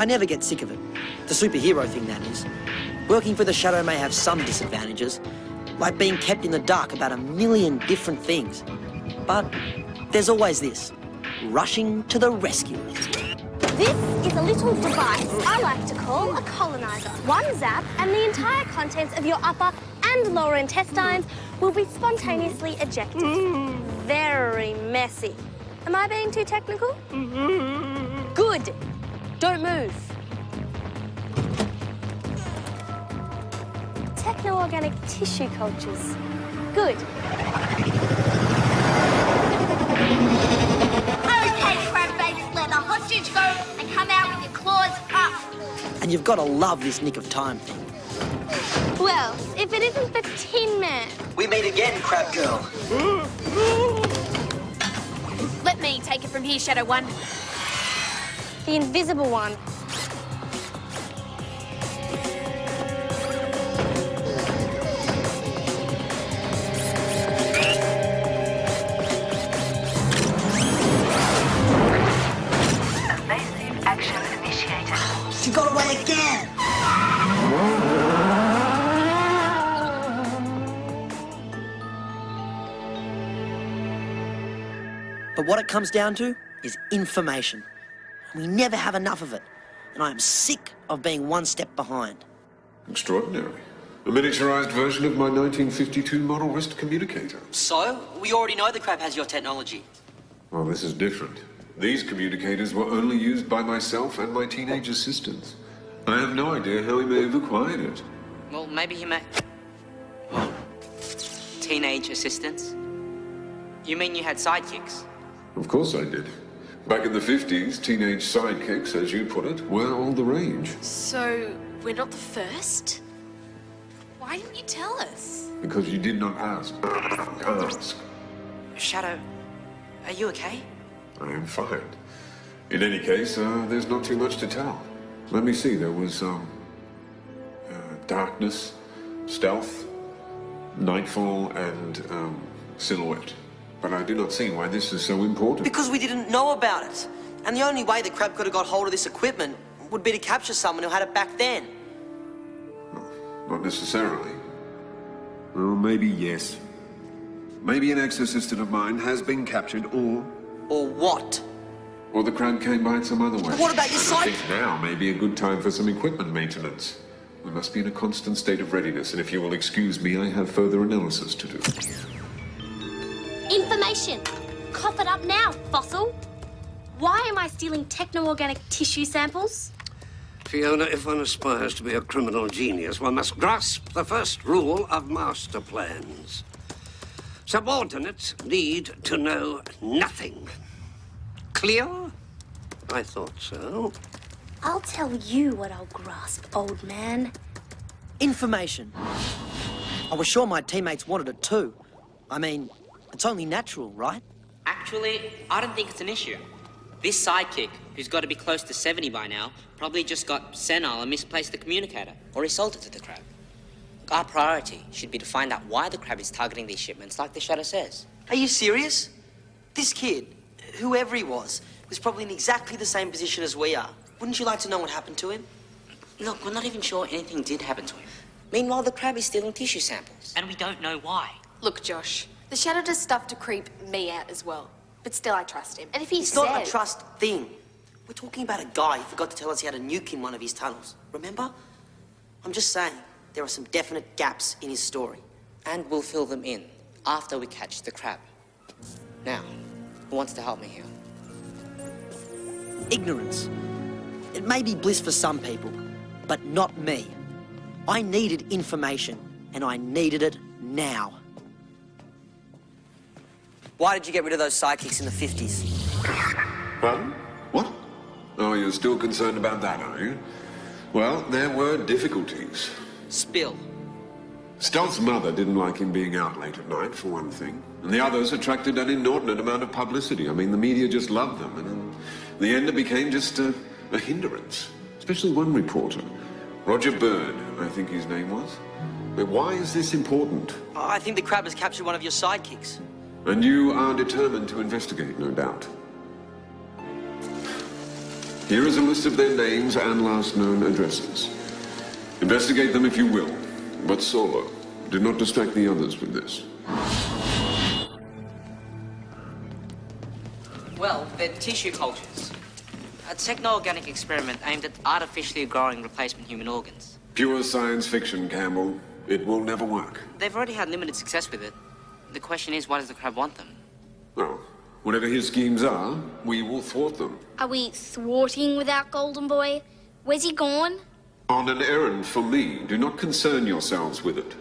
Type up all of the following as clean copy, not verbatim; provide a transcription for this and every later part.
I never get sick of it. The superhero thing, that is. Working for the Shadow may have some disadvantages, like being kept in the dark about a million different things. But there's always this, rushing to the rescue. This is a little device I like to call a colonizer. One zap and the entire contents of your upper and lower intestines will be spontaneously ejected. Very messy. Am I being too technical? Good. Don't move. Techno-organic tissue cultures. Good. Okay, crab babies, let the hostage go and come out with your claws up. And you've got to love this nick of time thing. Well, if it isn't the Tin Man. We meet again, Crab Girl. Let me take it from here, Shadow One. The invisible one. Evasive action initiated. She got away again! But what it comes down to is information. We never have enough of it, and I am sick of being one step behind. Extraordinary. A miniaturized version of my 1952 model wrist communicator. So? We already know the crab has your technology. Well, this is different. These communicators were only used by myself and my teenage assistants. I have no idea how he may have acquired it. Well, maybe he may... Teenage assistants? You mean you had sidekicks? Of course I did. Back in the 50s, teenage sidekicks, as you put it, were all the rage. So, we're not the first? Why didn't you tell us? Because you did not ask. Ask. Shadow, are you okay? I am fine. In any case, there's not too much to tell. Let me see, there was, darkness, stealth, nightfall, and, silhouette. But I do not see why this is so important. Because we didn't know about it. And the only way the crab could have got hold of this equipment would be to capture someone who had it back then. Not necessarily. Well, maybe yes. Maybe an ex-assistant of mine has been captured, or... Or what? Or the crab came by it some other way. But what about your I think now may be a good time for some equipment maintenance. We must be in a constant state of readiness, and if you will excuse me, I have further analysis to do. Information. Cough it up now, fossil. Why am I stealing techno-organic tissue samples? Fiona, if one aspires to be a criminal genius, one must grasp the first rule of master plans. Subordinates need to know nothing. Clear? I thought so. I'll tell you what I'll grasp, old man. Information. I was sure my teammates wanted it too. I mean, it's only natural, right? Actually, I don't think it's an issue. This sidekick, who's got to be close to 70 by now, probably just got senile and misplaced the communicator, or he sold it to the crab. Our priority should be to find out why the crab is targeting these shipments like the Shadow says. Are you serious? This kid, whoever he was probably in exactly the same position as we are. Wouldn't you like to know what happened to him? Look, we're not even sure anything did happen to him. Meanwhile, the crab is stealing tissue samples. And we don't know why. Look, Josh, the Shadow does stuff to creep me out as well. But still, I trust him. And if he It's says... not a trust thing. We're talking about a guy who forgot to tell us he had a nuke in one of his tunnels. Remember? I'm just saying, there are some definite gaps in his story. And we'll fill them in after we catch the crab. Now, who wants to help me here? Ignorance. It may be bliss for some people, but not me. I needed information, and I needed it now. Why did you get rid of those sidekicks in the 50s? Pardon? What? Oh, you're still concerned about that, are you? Well, there were difficulties. Spill. Stealth's mother didn't like him being out late at night, for one thing. And the others attracted an inordinate amount of publicity. I mean, the media just loved them. And in the end, it became just a hindrance. Especially one reporter. Roger Bird, I think his name was. But why is this important? I think the crab has captured one of your sidekicks. And you are determined to investigate, no doubt. Here is a list of their names and last known addresses. Investigate them if you will, but solo. Do not distract the others with this. Well, they're tissue cultures. A techno-organic experiment aimed at artificially growing replacement human organs. Pure science fiction, Campbell. It will never work. They've already had limited success with it. The question is, why does the crab want them? Well, whatever his schemes are, we will thwart them. Are we thwarting without Golden Boy? Where's he gone? On an errand for me. Do not concern yourselves with it.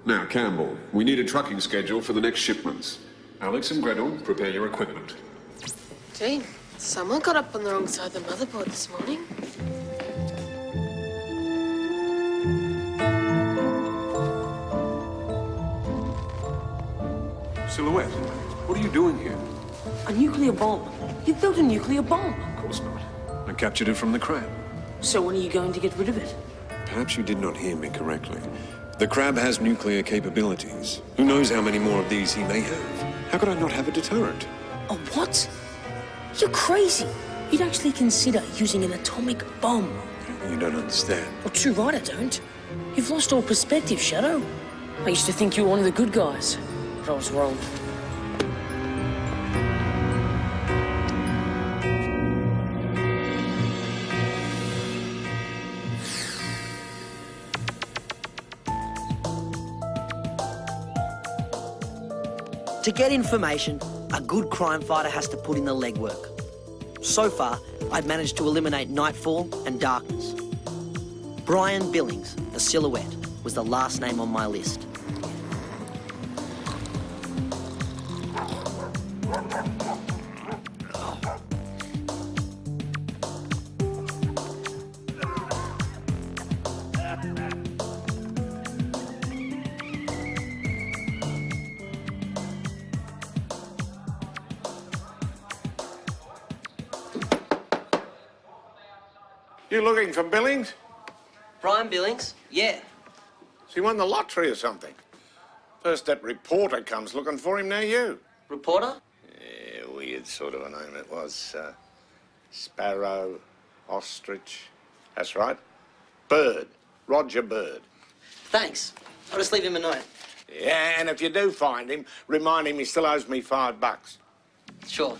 Now, Campbell, we need a trucking schedule for the next shipments. Alex and Gretel, prepare your equipment. Gee, someone got up on the wrong side of the motherboard this morning. Silhouette, what are you doing here? A nuclear bomb. You built a nuclear bomb. Of course not. I captured it from the crab. So when are you going to get rid of it? Perhaps you did not hear me correctly. The crab has nuclear capabilities. Who knows how many more of these he may have? How could I not have a deterrent? A what? You're crazy. You'd actually consider using an atomic bomb. You don't understand. Well, too right I don't. You've lost all perspective, Shadow. I used to think you were one of the good guys, but I was wrong. To get information, a good crime fighter has to put in the legwork. So far, I'd managed to eliminate Nightfall and Darkness. Brian Billings, the Silhouette, was the last name on my list. You looking for Billings? Brian Billings? Yeah. Has he won the lottery or something? First that reporter comes looking for him, now you. Reporter? Yeah, weird sort of a name it was. Sparrow, Ostrich. That's right. Bird. Roger Bird. Thanks. I'll just leave him a note. Yeah, and if you do find him, remind him he still owes me $5. Sure.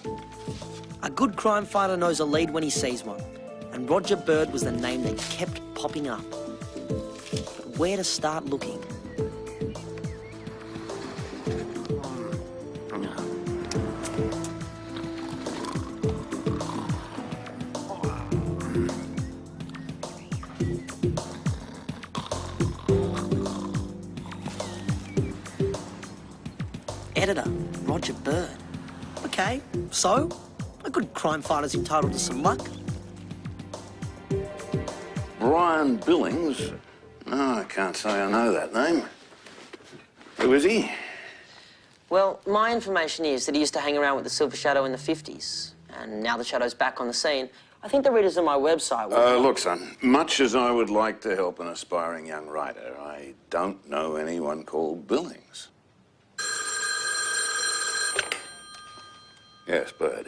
A good crime fighter knows a lead when he sees one. And Roger Bird was the name that kept popping up. But where to start looking? Editor, Roger Bird. Okay, so a good crime fighter's entitled to some luck. Brian Billings? No, I can't say I know that name. Who is he? Well, my information is that he used to hang around with the Silver Shadow in the 50s. And now the Shadow's back on the scene. I think the readers on my website will... Look, son, much as I would like to help an aspiring young writer, I don't know anyone called Billings. Yes, Bird.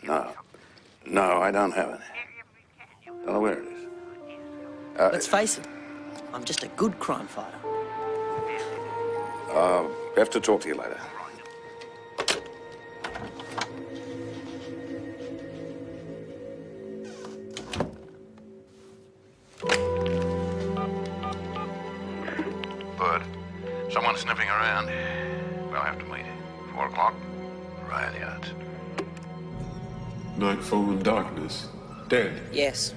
No. No, I don't have it. Don't know where it is. Let's face it, I'm just a good crime fighter. Have to talk to you later. Bird, someone's sniffing around. We'll have to meet. 4 o'clock. Right out. Nightfall and Darkness. Dead. Yes.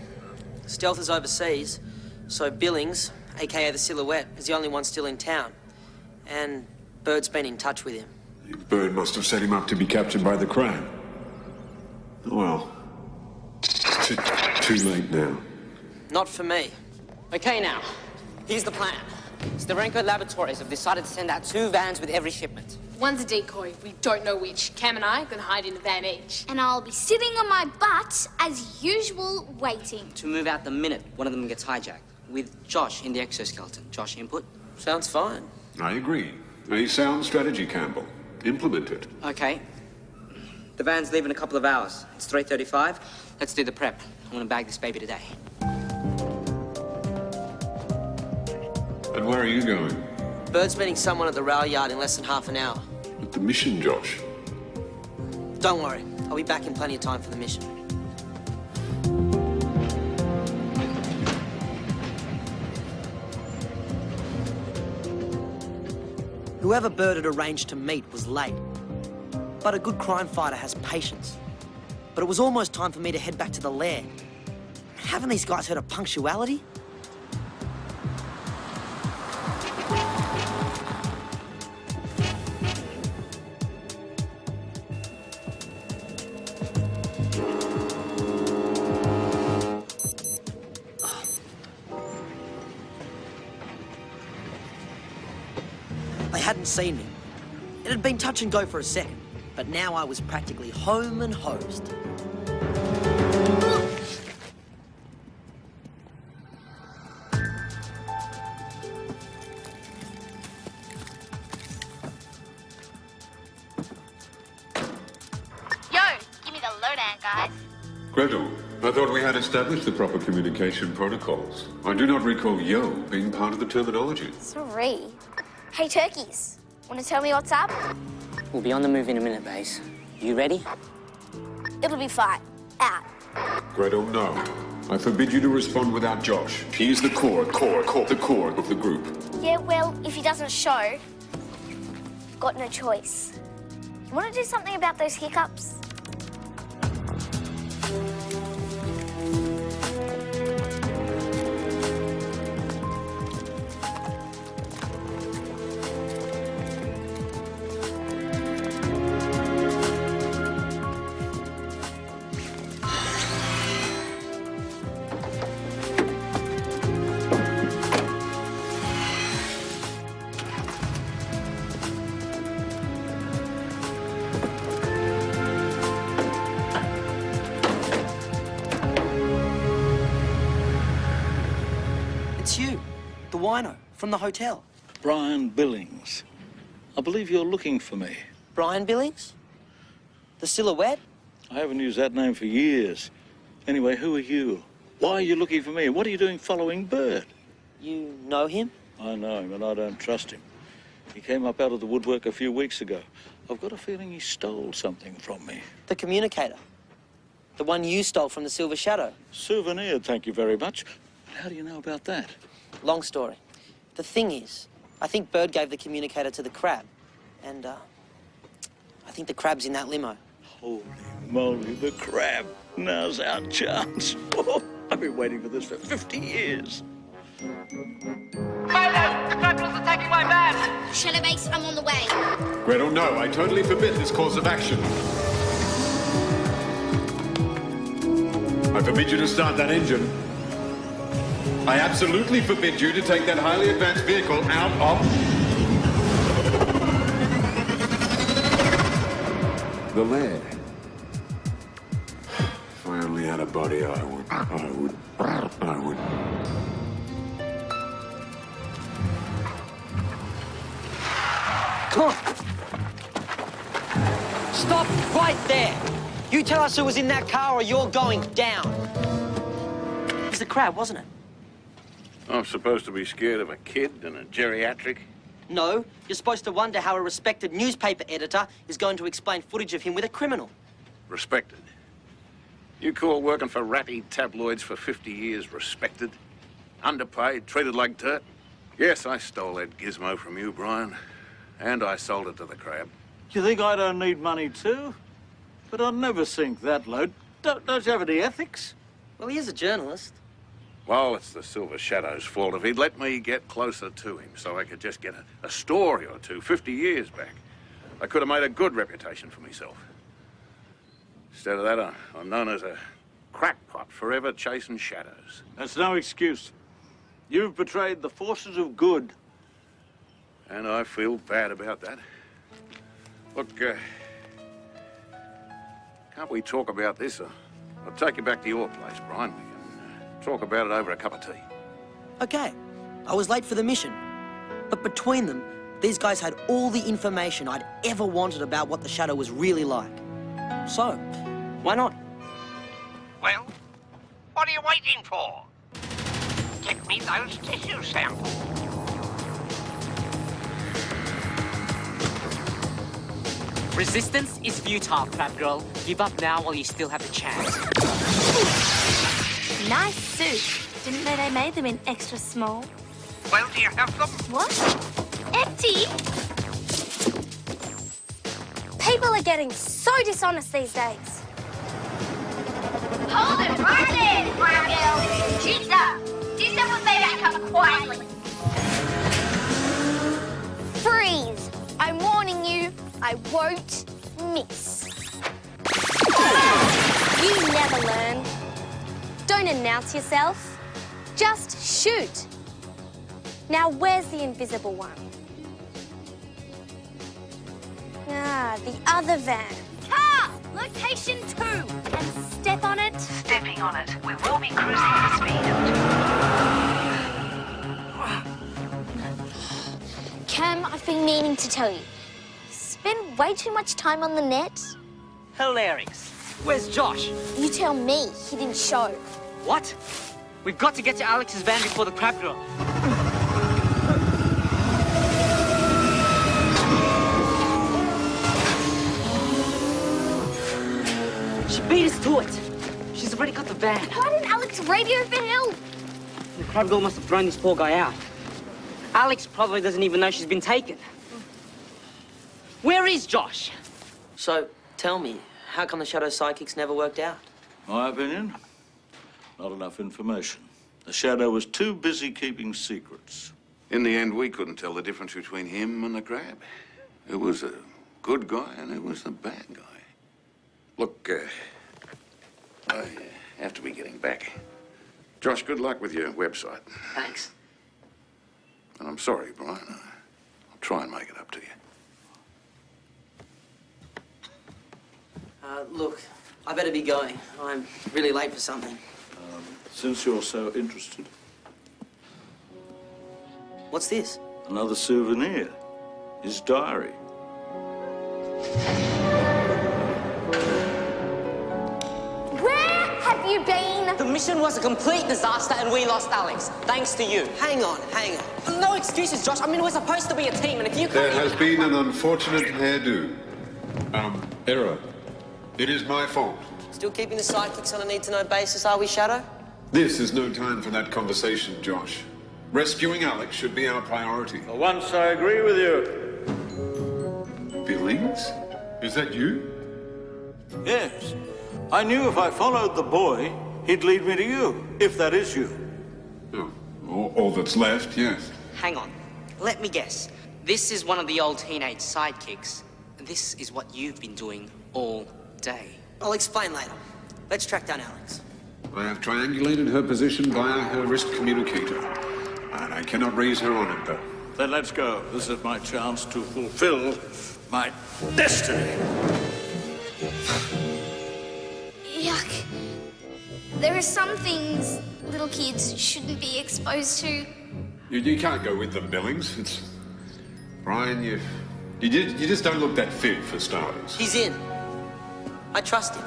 Stealth is overseas, so Billings, a.k.a. the Silhouette, is the only one still in town. And Bird's been in touch with him. Bird must have set him up to be captured by the crab. Well, too late now. Not for me. Okay, now, here's the plan. Starenko Laboratories have decided to send out 2 vans with every shipment. One's a decoy. We don't know which. Cam and I are going to hide in a van each. And I'll be sitting on my butt, as usual, waiting. To move out the minute one of them gets hijacked, with Josh in the exoskeleton. Josh, input? Sounds fine. I agree. A sound strategy, Campbell. Implement it. Okay. The van's leaving in a couple of hours. It's 3:35. Let's do the prep. I want to bag this baby today. And where are you going? Bird's meeting someone at the rail yard in less than half an hour. At the mission, Josh. Don't worry, I'll be back in plenty of time for the mission. Whoever Bird had arranged to meet was late. But a good crime fighter has patience. But it was almost time for me to head back to the lair. Haven't these guys heard of punctuality? They hadn't seen me. It had been touch and go for a second, but now I was practically home and hosed. Yo, give me the lowdown, guys. Gretel, I thought we had established the proper communication protocols. I do not recall yo being part of the terminology. Sorry. Hey, turkeys. Want to tell me what's up? We'll be on the move in a minute, Baze. You ready? It'll be fine. Out. Gretel, no. I forbid you to respond without Josh. He is the core of the group. Yeah, well, if he doesn't show, got no choice. You want to do something about those hiccups? The wino from the hotel. Brian Billings. I believe you're looking for me. Brian Billings? The silhouette? I haven't used that name for years. Anyway, who are you? Why are you looking for me? What are you doing following Bird? You know him? I know him, and I don't trust him. He came up out of the woodwork a few weeks ago. I've got a feeling he stole something from me. The communicator. The one you stole from the Silver Shadow. Souvenir, thank you very much. How do you know about that? Long story. The thing is, I think Bird gave the communicator to the crab. And, I think the crab's in that limo. Holy moly, the crab. Now's our chance. I've been waiting for this for 50 years. The crabs are taking my van! Shadow Base, I'm on the way. Gretel, no. I totally forbid this course of action. I forbid you to start that engine. I absolutely forbid you to take that highly advanced vehicle out of the lair. If I only had a body, I would. Come on. Stop right there. You tell us who was in that car or you're going down. It was the crab, wasn't it? I'm supposed to be scared of a kid and a geriatric? No, you're supposed to wonder how a respected newspaper editor is going to explain footage of him with a criminal. Respected? You call working for ratty tabloids for 50 years respected? Underpaid, treated like dirt? Yes, I stole that gizmo from you, Brian. And I sold it to the crab. You think I don't need money too? But I'll never sink that low. Don't you have any ethics? Well, he is a journalist. Well, it's the Silver Shadow's fault. If he'd let me get closer to him so I could just get a story or two 50 years back, I could have made a good reputation for myself. Instead of that, I'm known as a crackpot, forever chasing shadows. That's no excuse. You've betrayed the forces of good. And I feel bad about that. Look, can't we talk about this? I'll take you back to your place, Brian. We can talk about it over a cup of tea. Okay, I was late for the mission. But between them, these guys had all the information I'd ever wanted about what the Shadow was really like. So, why not? Well, what are you waiting for? Take me those tissue samples. Resistance is futile, Crab Girl. Give up now while you still have the chance. Nice suit. Didn't know they made them in extra small. Well, do you have them? What? Empty? People are getting so dishonest these days. Hold it right there, Brown Girl. Cheeks up. Do someone may back up quietly. Freeze! I'm warning you, I won't miss. You never learn. Don't announce yourself. Just shoot. Now, where's the invisible one? Ah, the other van. Car! Location 2. And step on it. Stepping on it. We will be cruising at a speed of... Cam, I've been meaning to tell you. You spend way too much time on the net. Hilarious. Where's Josh? You tell me, he didn't show. What? We've got to get to Alex's van before the Crab Girl. She beat us to it. She's already got the van. Why didn't Alex radio for help? The Crab Girl must have thrown this poor guy out. Alex probably doesn't even know she's been taken. Where is Josh? So, tell me, how come the Shadow Sidekicks never worked out? My opinion? Not enough information. The Shadow was too busy keeping secrets. In the end, we couldn't tell the difference between him and the Crab. Who was a good guy and who was the bad guy. Look, I have to be getting back. Josh, good luck with your website. Thanks. And I'm sorry, Brian. I'll try and make it up to you. Look, I better be going. I'm really late for something. Since you're so interested, What's this? another souvenir. His diary. Where have you been? The mission was a complete disaster and we lost Alex, thanks to you. Hang on. No excuses, Josh. I mean, we're supposed to be a team, and if you There can't... has been an unfortunate hairdo. Error. It is my fault. Still keeping the sidekicks on a need-to-know basis, are we, Shadow? This is no time for that conversation, Josh. Rescuing Alex should be our priority. For once, I agree with you. Billings? Is that you? Yes. I knew if I followed the boy, he'd lead me to you, if that is you. Oh, all that's left, yes. Hang on. Let me guess. This is one of the old teenage sidekicks. This is what you've been doing all day. I'll explain later. Let's track down Alex. I have triangulated her position via her wrist communicator. And I cannot raise her on it, though. Then let's go. This is my chance to fulfill my destiny. Yuck. There are some things little kids shouldn't be exposed to. You can't go with them, Billings. It's... Brian, you just don't look that fit, for starters. He's in. I trust him.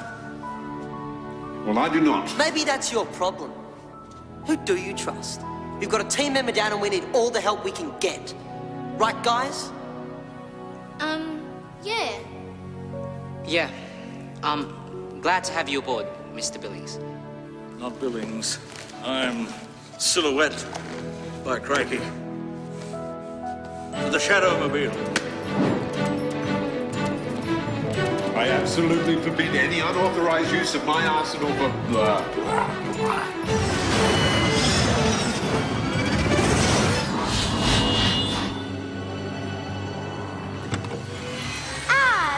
Well, I do not. Maybe that's your problem. Who do you trust? We've got a team member down and we need all the help we can get. Right, guys? Yeah. Yeah. Glad to have you aboard, Mr. Billings. Not Billings. I'm Silhouette, by crikey. The Shadowmobile. I absolutely forbid any unauthorized use of my arsenal for blah, blah, blah.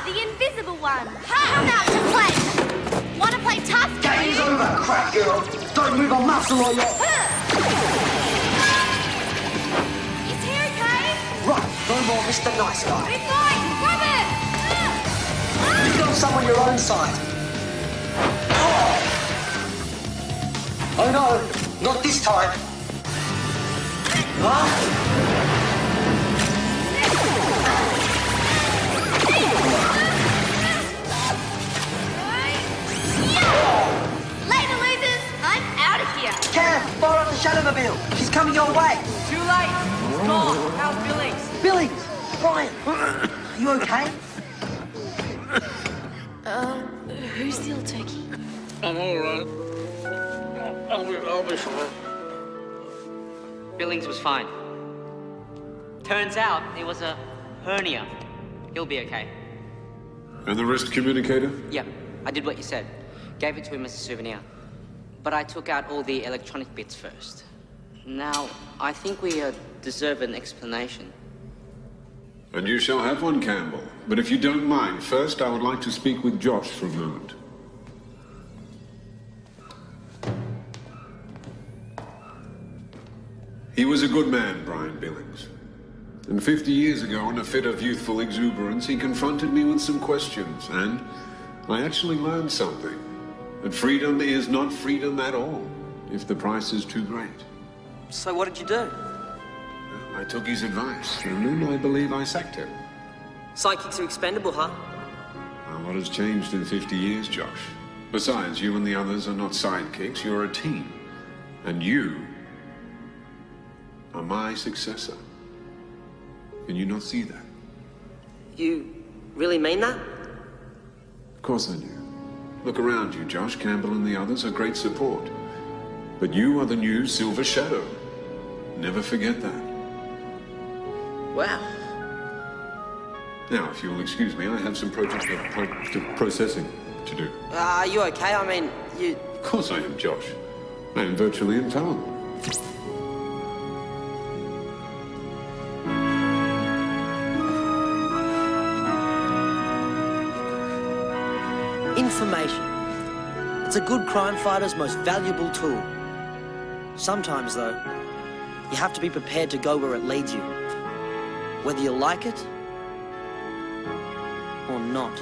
The invisible one. Come out to play. Want to play tough? Game's over, Crab Girl. Don't move a muscle or you're... Is he okay? Right, no more Mr. Nice Guy. We're fine. Grab it. You've got some on your own side. Oh no, not this time. Huh? over, Bill. She's coming your way. Too late. It's gone. How's Billings? Billings! Brian! Are you okay? Who's the old turkey? I'm all right. I'll be fine. Billings was fine. Turns out it was a hernia. He'll be okay. And the wrist communicator? Yep, I did what you said. Gave it to him as a souvenir. But I took out all the electronic bits first. Now, I think we deserve an explanation. And you shall have one, Campbell. But if you don't mind, first I would like to speak with Josh for a moment. He was a good man, Brian Billings. And 50 years ago, in a fit of youthful exuberance, he confronted me with some questions, and I actually learned something. That freedom is not freedom at all, if the price is too great. So what did you do? I took his advice, and then I believe I sacked him. Sidekicks are expendable, huh? A lot has changed in 50 years, Josh. Besides, you and the others are not sidekicks, you're a team. And you are my successor. Can you not see that? You really mean that? Of course I do. Look around you, Josh. Campbell and the others are great support. But you are the new Silver Shadow. Never forget that. Wow. Now, if you'll excuse me, I have some processing to do. Are you okay? I mean, you... Of course I am, Josh. I am virtually infallible. Information. It's a good crime fighter's most valuable tool. Sometimes, though, you have to be prepared to go where it leads you. Whether you like it or not.